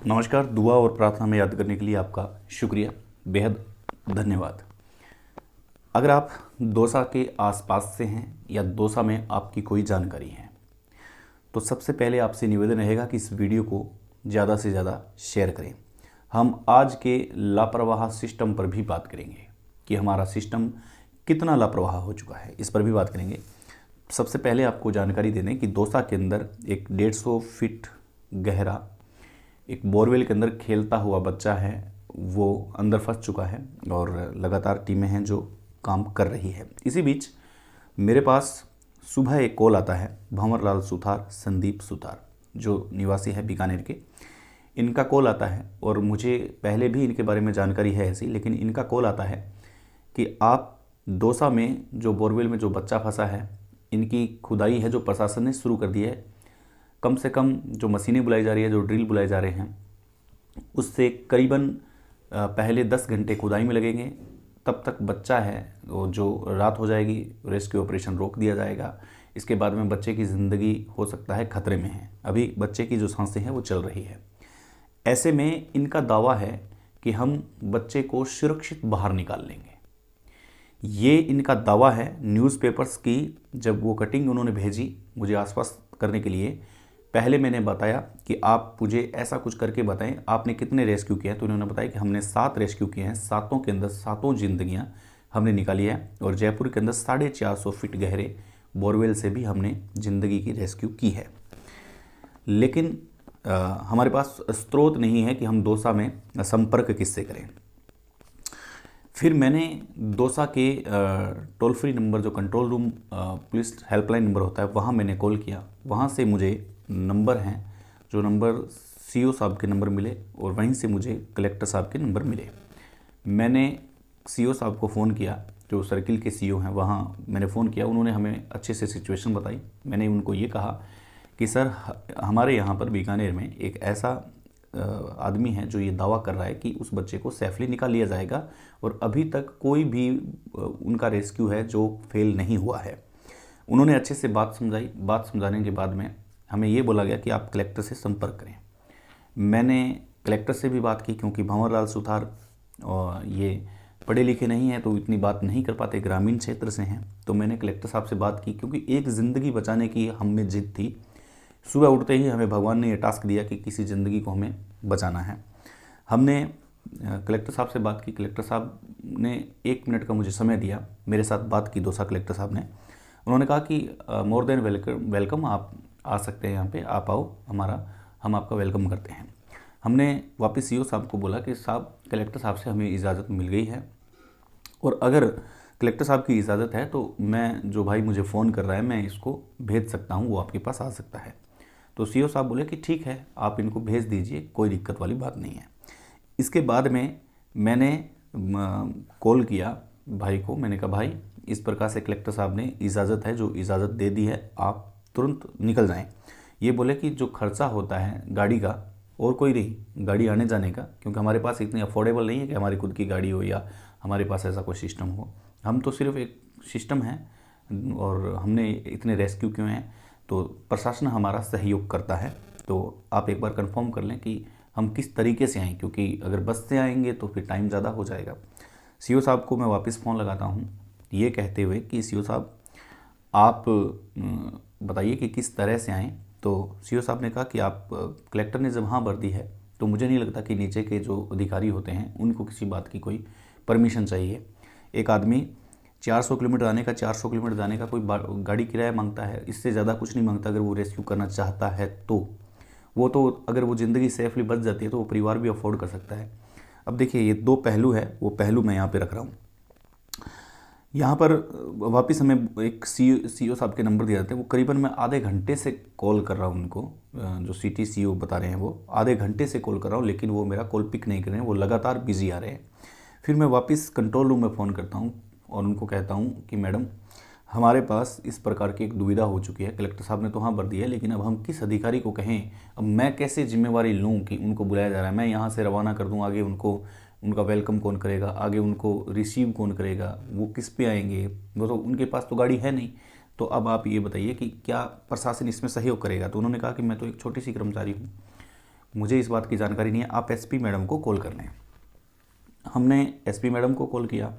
नमस्कार। दुआ और प्रार्थना में याद करने के लिए आपका शुक्रिया, बेहद धन्यवाद। अगर आप दौसा के आसपास से हैं या दौसा में आपकी कोई जानकारी है तो सबसे पहले आपसे निवेदन रहेगा कि इस वीडियो को ज़्यादा से ज़्यादा शेयर करें। हम आज के लापरवाह सिस्टम पर भी बात करेंगे कि हमारा सिस्टम कितना लापरवाह हो चुका है, इस पर भी बात करेंगे। सबसे पहले आपको जानकारी दे दें कि दौसा के अंदर एक 150 फीट गहरा एक बोरवेल के अंदर खेलता हुआ बच्चा है, वो अंदर फंस चुका है और लगातार टीमें हैं जो काम कर रही है। इसी बीच मेरे पास सुबह एक कॉल आता है भंवरलाल सुथार, संदीप सुथार, जो निवासी है बीकानेर के। इनका कॉल आता है और मुझे पहले भी इनके बारे में जानकारी है ऐसी, लेकिन इनका कॉल आता है कि आप दौसा में जो बोरवेल में जो बच्चा फंसा है, इनकी खुदाई है जो प्रशासन ने शुरू कर दी है। कम से कम जो मशीनें बुलाई जा रही है, जो ड्रिल बुलाए जा रहे हैं, उससे करीबन पहले 10 घंटे खुदाई में लगेंगे। तब तक बच्चा है वो जो रात हो जाएगी, रेस्क्यू ऑपरेशन रोक दिया जाएगा। इसके बाद में बच्चे की ज़िंदगी हो सकता है खतरे में है। अभी बच्चे की जो सांसें हैं वो चल रही है। ऐसे में इनका दावा है कि हम बच्चे को सुरक्षित बाहर निकाल लेंगे। ये इनका दावा है। न्यूज़पेपर्स की जब वो कटिंग उन्होंने भेजी मुझे आश्वस्त करने के लिए, पहले मैंने बताया कि आप मुझे ऐसा कुछ करके बताएं आपने कितने रेस्क्यू किए हैं, तो उन्होंने बताया कि हमने 7 रेस्क्यू किए हैं। 7 के अंदर 7 जिंदगियां हमने निकाली है और जयपुर के अंदर 450 फीट गहरे बोरवेल से भी हमने ज़िंदगी की रेस्क्यू की है। लेकिन हमारे पास स्रोत नहीं है कि हम दौसा में संपर्क किससे करें। फिर मैंने दौसा के टोल फ्री नंबर, जो control room police helpline number होता है, वहाँ मैंने कॉल किया। वहाँ से मुझे नंबर हैं, जो नंबर सीओ साहब के नंबर मिले और वहीं से मुझे कलेक्टर साहब के नंबर मिले। मैंने सीओ साहब को फ़ोन किया, जो सर्किल के सीओ हैं, वहाँ मैंने फ़ोन किया। उन्होंने हमें अच्छे से सिचुएशन बताई। मैंने उनको ये कहा कि सर, हमारे यहाँ पर बीकानेर में एक ऐसा आदमी है जो ये दावा कर रहा है कि उस बच्चे को सेफली निकाल लिया जाएगा और अभी तक कोई भी उनका रेस्क्यू है जो फेल नहीं हुआ है। उन्होंने अच्छे से बात समझाई। बात समझाने के बाद में हमें ये बोला गया कि आप कलेक्टर से संपर्क करें। मैंने कलेक्टर से भी बात की, क्योंकि भंवरलाल सुथार और ये पढ़े लिखे नहीं हैं तो इतनी बात नहीं कर पाते, ग्रामीण क्षेत्र से हैं। तो मैंने कलेक्टर साहब से बात की, क्योंकि एक ज़िंदगी बचाने की हम में जिद थी। सुबह उठते ही हमें भगवान ने ये टास्क दिया कि किसी ज़िंदगी को हमें बचाना है। हमने कलेक्टर साहब से बात की। कलेक्टर साहब ने 1 मिनट का मुझे समय दिया, मेरे साथ बात की दौसा कलेक्टर साहब ने। उन्होंने कहा कि मोर देन वेलकम, आप आ सकते हैं यहाँ पे, आप आओ, हम आपका वेलकम करते हैं। हमने वापस सीओ साहब को बोला कि साहब, कलेक्टर साहब से हमें इजाज़त मिल गई है और अगर कलेक्टर साहब की इजाज़त है तो मैं, जो भाई मुझे फ़ोन कर रहा है, मैं इसको भेज सकता हूँ, वो आपके पास आ सकता है। तो सीओ साहब बोले कि ठीक है, आप इनको भेज दीजिए, कोई दिक्कत वाली बात नहीं है। इसके बाद में मैंने कॉल किया भाई को। मैंने कहा, भाई, इस प्रकार से कलेक्टर साहब ने इजाज़त है, जो इजाज़त दे दी है, आप तुरंत निकल जाएं। ये बोले कि जो खर्चा होता है गाड़ी का, और कोई नहीं, गाड़ी आने जाने का, क्योंकि हमारे पास इतनी अफोर्डेबल नहीं है कि हमारी खुद की गाड़ी हो या हमारे पास ऐसा कोई सिस्टम हो। हम तो सिर्फ एक सिस्टम है और हमने इतने रेस्क्यू किए हैं, तो प्रशासन हमारा सहयोग करता है। तो आप एक बार कंफर्म कर लें कि हम किस तरीके से आएँ, क्योंकि अगर बस से आएंगे तो फिर टाइम ज़्यादा हो जाएगा। सीओ साहब को मैं वापस फ़ोन लगाता हूँ, ये कहते हुए कि सीओ साहब, आप बताइए कि किस तरह से आएँ। तो सीओ साहब ने कहा कि आप, कलेक्टर ने जब हाँ भर दी है तो मुझे नहीं लगता कि नीचे के जो अधिकारी होते हैं उनको किसी बात की कोई परमिशन चाहिए। एक आदमी 400 किलोमीटर आने का, 400 किलोमीटर जाने का कोई गाड़ी किराया मांगता है, इससे ज़्यादा कुछ नहीं मांगता। अगर वो रेस्क्यू करना चाहता है तो अगर वो ज़िंदगी सेफली बच जाती है तो वो परिवार भी अफोर्ड कर सकता है। अब देखिए, ये 2 पहलू है, वो पहलू मैं यहाँ पे रख रहा हूँ। यहाँ पर वापस हमें एक सीओ साहब के नंबर दिए जाते हैं। वो करीबन मैं आधे घंटे से कॉल कर रहा हूँ उनको, जो सिटी सीओ बता रहे हैं, वो आधे घंटे से कॉल कर रहा हूँ, लेकिन वो मेरा कॉल पिक नहीं कर रहे हैं, वो लगातार बिजी आ रहे हैं। फिर मैं वापस कंट्रोल रूम में फ़ोन करता हूँ और उनको कहता हूँ कि मैडम, हमारे पास इस प्रकार की एक दुविधा हो चुकी है। कलेक्टर साहब ने तो हाँ भर दी है, लेकिन अब हम किस अधिकारी को कहें, अब मैं कैसे जिम्मेवारी लूँ कि उनको बुलाया जा रहा है, मैं यहाँ से रवाना कर दूँ, आगे उनका वेलकम कौन करेगा, आगे उनको रिसीव कौन करेगा, वो किस पे आएंगे, वो तो उनके पास तो गाड़ी है नहीं। तो अब आप ये बताइए कि क्या प्रशासन इसमें सहयोग करेगा। तो उन्होंने कहा कि मैं तो एक छोटी सी कर्मचारी हूँ, मुझे इस बात की जानकारी नहीं है, आप एसपी मैडम को कॉल कर लें। हमने एसपी मैडम को कॉल किया,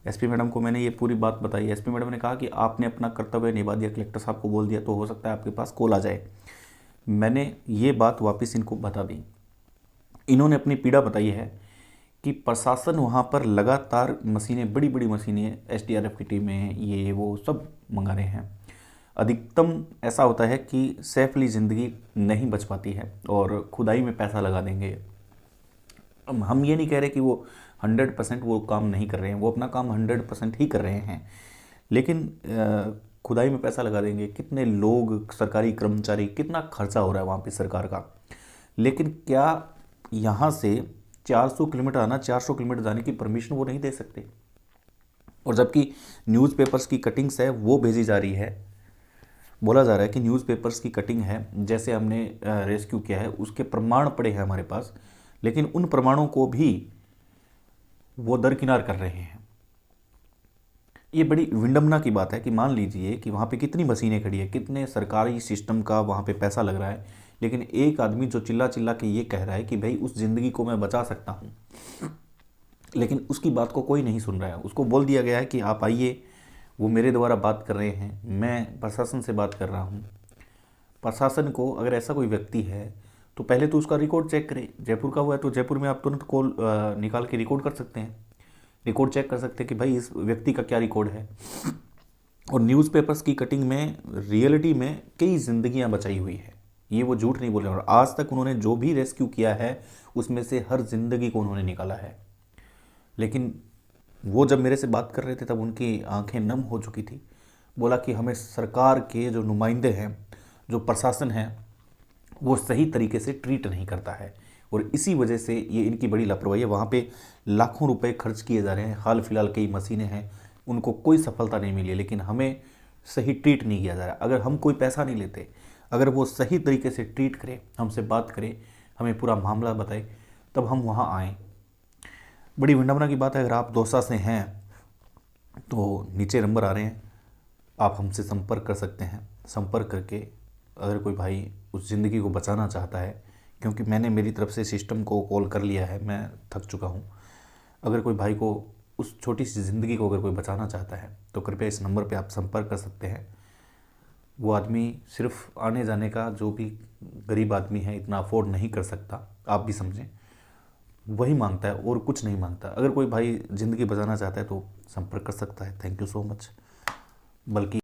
एसपी मैडम को मैंने ये पूरी बात बताई। एसपी मैडम ने कहा कि आपने अपना कर्तव्य निभा दिया, कलेक्टर साहब को बोल दिया, तो हो सकता है आपके पास कॉल आ जाए। मैंने ये बात वापस इनको बता दी। इन्होंने अपनी पीड़ा बताई है कि प्रशासन वहाँ पर लगातार मशीनें, बड़ी बड़ी मशीनें, एसडीआरएफ की टीमें, ये वो सब मंगा रहे हैं। अधिकतम ऐसा होता है कि सेफली ज़िंदगी नहीं बच पाती है और खुदाई में पैसा लगा देंगे। हम ये नहीं कह रहे कि वो 100% वो काम नहीं कर रहे हैं, वो अपना काम 100% ही कर रहे हैं, लेकिन खुदाई में पैसा लगा देंगे। कितने लोग, सरकारी कर्मचारी, कितना खर्चा हो रहा है वहाँ पे सरकार का। लेकिन क्या यहाँ से 400 किलोमीटर आना, 400 किलोमीटर जाने की परमिशन वो नहीं दे सकते? और जबकि न्यूज़पेपर्स की कटिंग्स है वो भेजी जा रही है। बोला जा रहा है कि न्यूज़पेपर्स की कटिंग है, जैसे हमने रेस्क्यू किया है उसके प्रमाण पड़े हैं हमारे पास, लेकिन उन प्रमाणों को भी वो दरकिनार कर रहे हैं। ये बड़ी विडंबना की बात है कि मान लीजिए कि वहाँ पे कितनी मशीनें खड़ी है, कितने सरकारी सिस्टम का वहाँ पे पैसा लग रहा है, लेकिन एक आदमी जो चिल्ला चिल्ला के ये कह रहा है कि भाई उस ज़िंदगी को मैं बचा सकता हूँ, लेकिन उसकी बात को कोई नहीं सुन रहा है। उसको बोल दिया गया है कि आप आइए, वो मेरे द्वारा बात कर रहे हैं, मैं प्रशासन से बात कर रहा हूँ। प्रशासन को अगर ऐसा कोई व्यक्ति है तो पहले तो उसका रिकॉर्ड चेक करें। जयपुर का हुआ है तो जयपुर में आप तुरंत कॉल निकाल के रिकॉर्ड कर सकते हैं, रिकॉर्ड चेक कर सकते हैं कि भाई इस व्यक्ति का क्या रिकॉर्ड है। और न्यूज़पेपर्स की कटिंग में रियलिटी में कई ज़िंदगियां बचाई हुई है, ये वो झूठ नहीं बोल रहे। और आज तक उन्होंने जो भी रेस्क्यू किया है उसमें से हर ज़िंदगी को उन्होंने निकाला है। लेकिन वो जब मेरे से बात कर रहे थे तब उनकी आंखें नम हो चुकी थी। बोला कि हमें सरकार के जो नुमाइंदे हैं, जो प्रशासन है, वो सही तरीके से ट्रीट नहीं करता है और इसी वजह से ये इनकी बड़ी लापरवाही है। वहाँ पे लाखों रुपए खर्च किए जा रहे हैं, हाल फिलहाल कई मशीनें हैं, उनको कोई सफलता नहीं मिली है, लेकिन हमें सही ट्रीट नहीं किया जा रहा। अगर हम कोई पैसा नहीं लेते, अगर वो सही तरीके से ट्रीट करें, हमसे बात करें, हमें पूरा मामला बताए, तब हम वहाँ आएँ। बड़ी विडंबना की बात है। अगर आप दौसा से हैं तो नीचे नंबर आ रहे हैं, आप हमसे संपर्क कर सकते हैं। संपर्क करके अगर कोई भाई उस ज़िंदगी को बचाना चाहता है, क्योंकि मैंने मेरी तरफ से सिस्टम को कॉल कर लिया है, मैं थक चुका हूँ। अगर कोई भाई को उस छोटी सी ज़िंदगी को अगर कोई बचाना चाहता है तो कृपया इस नंबर पे आप संपर्क कर सकते हैं। वो आदमी सिर्फ आने जाने का, जो भी गरीब आदमी है इतना अफोर्ड नहीं कर सकता, आप भी समझें, वही मांगता है और कुछ नहीं मांगता। अगर कोई भाई ज़िंदगी बचाना चाहता है तो संपर्क कर सकता है। Thank you so much. बल्कि